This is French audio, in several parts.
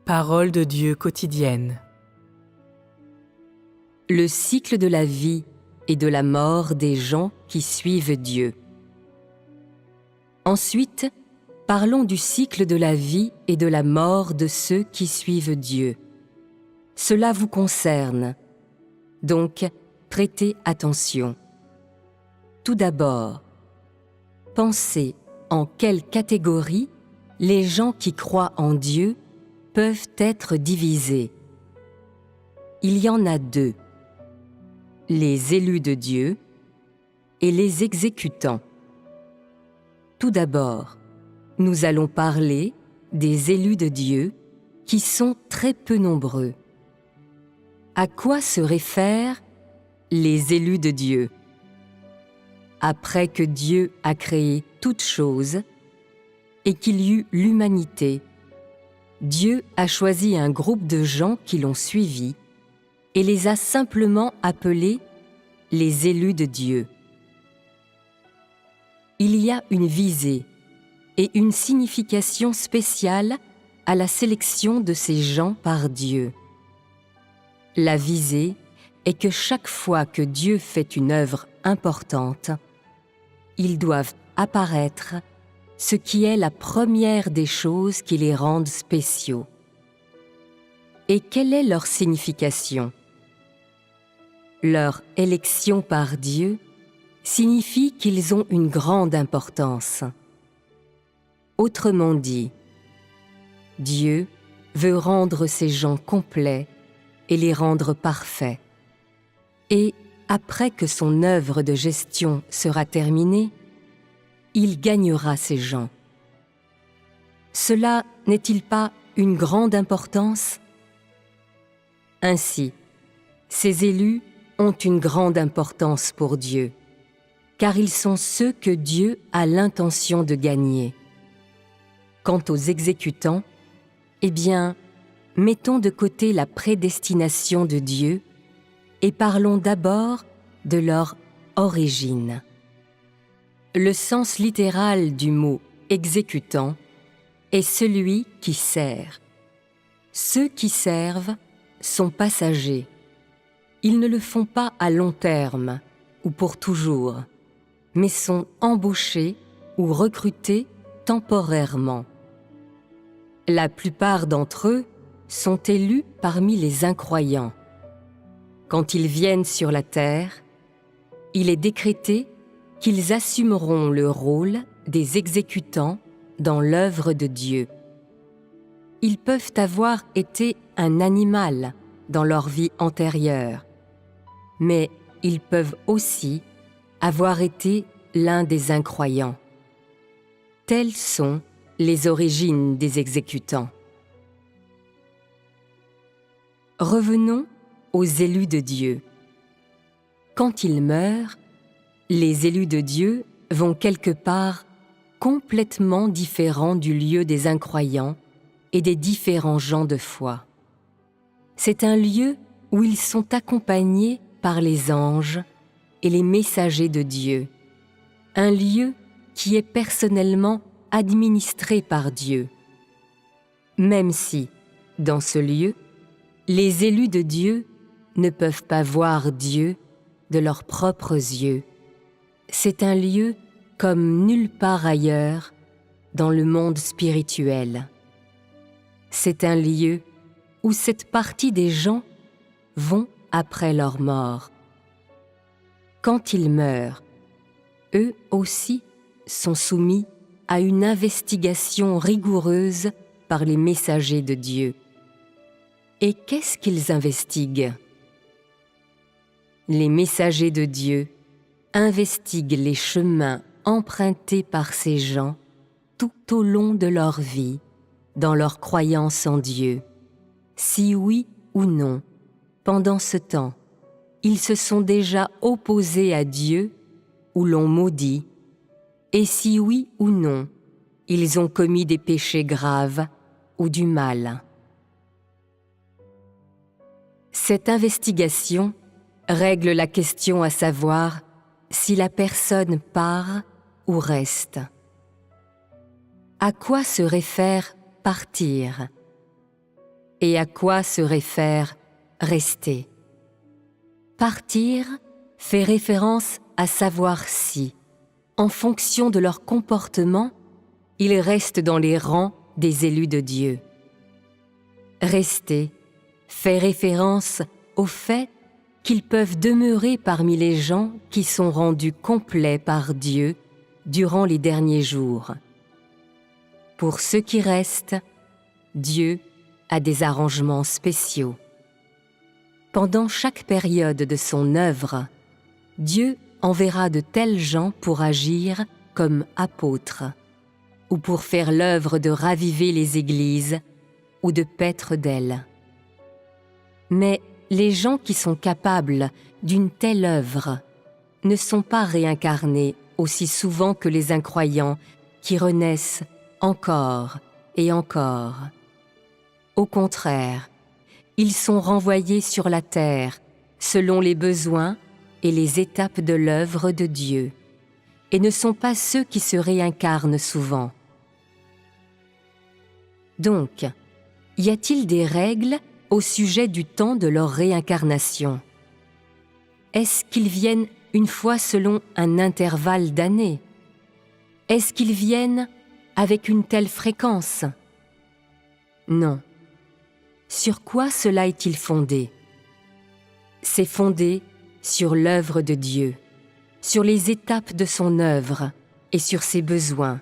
Parole de Dieu quotidienne. Le cycle de la vie et de la mort des gens qui suivent Dieu. Ensuite, parlons du cycle de la vie et de la mort de ceux qui suivent Dieu. Cela vous concerne, donc prêtez attention. Tout d'abord, pensez en quelle catégorie les gens qui croient en Dieu peuvent être divisés. Il y en a deux: les élus de Dieu et les exécutants. Tout d'abord, nous allons parler des élus de Dieu qui sont très peu nombreux. À quoi se réfèrent les élus de Dieu? Après que Dieu a créé toutes choses et qu'il y eut l'humanité, Dieu a choisi un groupe de gens qui l'ont suivi et les a simplement appelés les élus de Dieu. Il y a une visée et une signification spéciale à la sélection de ces gens par Dieu. La visée est que chaque fois que Dieu fait une œuvre importante, ils doivent apparaître ce qui est la première des choses qui les rendent spéciaux. Et quelle est leur signification? Leur élection par Dieu signifie qu'ils ont une grande importance. Autrement dit, Dieu veut rendre ces gens complets et les rendre parfaits. Et après que son œuvre de gestion sera terminée, il gagnera ces gens. Cela n'est-il pas une grande importance? Ainsi, ces élus ont une grande importance pour Dieu, car ils sont ceux que Dieu a l'intention de gagner. Quant aux exécutants, eh bien, mettons de côté la prédestination de Dieu et parlons d'abord de leur origine. Le sens littéral du mot « exécutant » est celui qui sert. Ceux qui servent sont passagers. Ils ne le font pas à long terme ou pour toujours, mais sont embauchés ou recrutés temporairement. La plupart d'entre eux sont élus parmi les incroyants. Quand ils viennent sur la terre, il est décrété qu'ils assumeront le rôle des exécutants dans l'œuvre de Dieu. Ils peuvent avoir été un animal dans leur vie antérieure, mais ils peuvent aussi avoir été l'un des incroyants. Telles sont les origines des exécutants. Revenons aux élus de Dieu. Quand ils meurent, les élus de Dieu vont quelque part complètement différent du lieu des incroyants et des différents gens de foi. C'est un lieu où ils sont accompagnés par les anges et les messagers de Dieu, un lieu qui est personnellement administré par Dieu. Même si, dans ce lieu, les élus de Dieu ne peuvent pas voir Dieu de leurs propres yeux, c'est un lieu comme nulle part ailleurs dans le monde spirituel. C'est un lieu où cette partie des gens vont après leur mort. Quand ils meurent, eux aussi sont soumis à une investigation rigoureuse par les messagers de Dieu. Et qu'est-ce qu'ils investiguent? Les messagers de Dieu investiguent les chemins empruntés par ces gens tout au long de leur vie, dans leur croyance en Dieu. Si oui ou non, pendant ce temps, ils se sont déjà opposés à Dieu ou l'ont maudit, et si oui ou non, ils ont commis des péchés graves ou du mal. Cette investigation règle la question à savoir si la personne part ou reste. À quoi se réfère partir? Et à quoi se réfère « rester » ? Partir fait référence à savoir si, en fonction de leur comportement, ils restent dans les rangs des élus de Dieu. Rester fait référence au fait qu'ils peuvent demeurer parmi les gens qui sont rendus complets par Dieu durant les derniers jours. Pour ceux qui restent, Dieu a des arrangements spéciaux. Pendant chaque période de son œuvre, Dieu enverra de tels gens pour agir comme apôtres, ou pour faire l'œuvre de raviver les églises, ou de paître d'elles. Mais les gens qui sont capables d'une telle œuvre ne sont pas réincarnés aussi souvent que les incroyants qui renaissent encore et encore. Au contraire, ils sont renvoyés sur la terre selon les besoins et les étapes de l'œuvre de Dieu, et ne sont pas ceux qui se réincarnent souvent. Donc, y a-t-il des règles au sujet du temps de leur réincarnation? Est-ce qu'ils viennent une fois selon un intervalle d'années? Est-ce qu'ils viennent avec une telle fréquence? Non. Sur quoi cela est-il fondé? C'est fondé sur l'œuvre de Dieu, sur les étapes de son œuvre et sur ses besoins.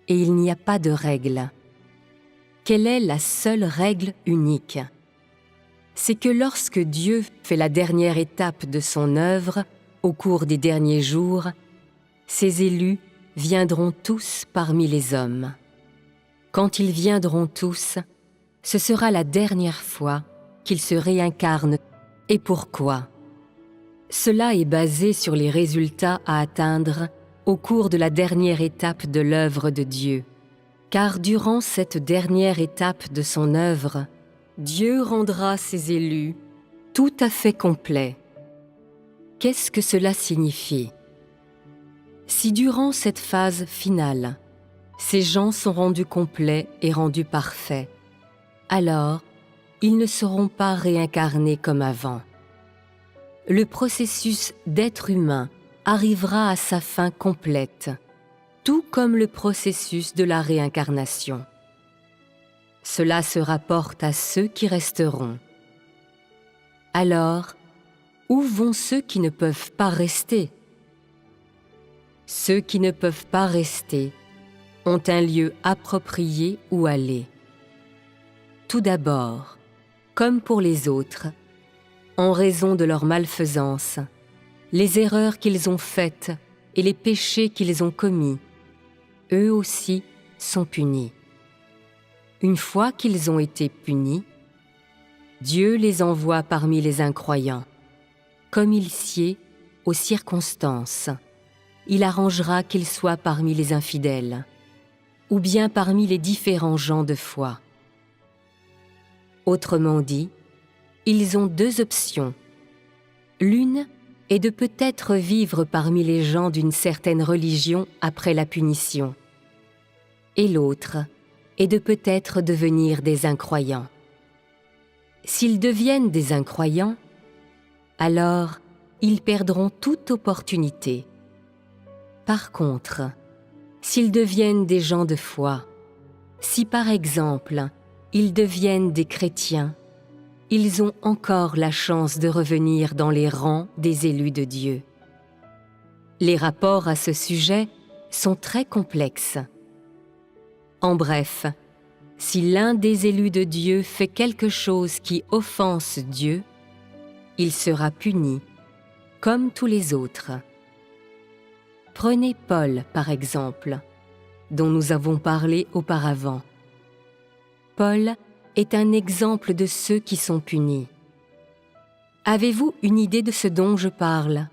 Et il n'y a pas de règle. Quelle est la seule règle unique? C'est que lorsque Dieu fait la dernière étape de son œuvre au cours des derniers jours, ses élus viendront tous parmi les hommes. Quand ils viendront tous, ce sera la dernière fois qu'ils se réincarnent. Et pourquoi? Cela est basé sur les résultats à atteindre au cours de la dernière étape de l'œuvre de Dieu. Car durant cette dernière étape de son œuvre, Dieu rendra ses élus tout à fait complets. Qu'est-ce que cela signifie? Si durant cette phase finale, ces gens sont rendus complets et rendus parfaits, alors ils ne seront pas réincarnés comme avant. Le processus d'être humain arrivera à sa fin complète, tout comme le processus de la réincarnation. Cela se rapporte à ceux qui resteront. Alors, où vont ceux qui ne peuvent pas rester? Ceux qui ne peuvent pas rester ont un lieu approprié où aller. Tout d'abord, comme pour les autres, en raison de leur malfaisance, les erreurs qu'ils ont faites et les péchés qu'ils ont commis, eux aussi sont punis. Une fois qu'ils ont été punis, Dieu les envoie parmi les incroyants. Comme il sied aux circonstances, il arrangera qu'ils soient parmi les infidèles, ou bien parmi les différents gens de foi. Autrement dit, ils ont deux options. L'une est de peut-être vivre parmi les gens d'une certaine religion après la punition, et l'autre est de peut-être devenir des incroyants. S'ils deviennent des incroyants, alors ils perdront toute opportunité. Par contre, s'ils deviennent des gens de foi, si par exemple ils deviennent des chrétiens, ils ont encore la chance de revenir dans les rangs des élus de Dieu. Les rapports à ce sujet sont très complexes. En bref, si l'un des élus de Dieu fait quelque chose qui offense Dieu, il sera puni, comme tous les autres. Prenez Paul, par exemple, dont nous avons parlé auparavant. Paul est un exemple de ceux qui sont punis. Avez-vous une idée de ce dont je parle?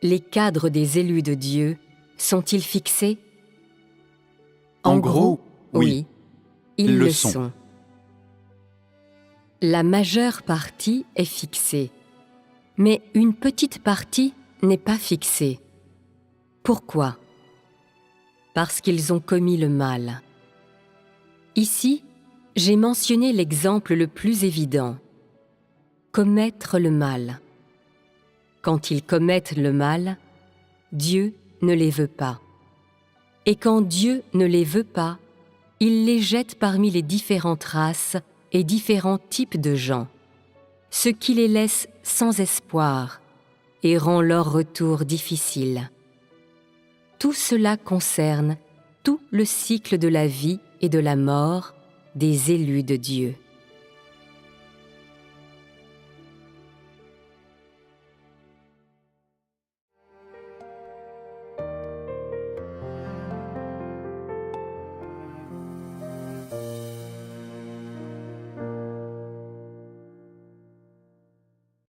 Les cadres des élus de Dieu sont-ils fixés? En gros, oui, ils le sont. La majeure partie est fixée, mais une petite partie n'est pas fixée. Pourquoi? Parce qu'ils ont commis le mal. Ici, J'ai mentionné l'exemple le plus évident. Commettre le mal. Quand ils commettent le mal, Dieu ne les veut pas. Et quand Dieu ne les veut pas, il les jette parmi les différentes races et différents types de gens, ce qui les laisse sans espoir et rend leur retour difficile. Tout cela concerne tout le cycle de la vie et de la mort des élus de Dieu.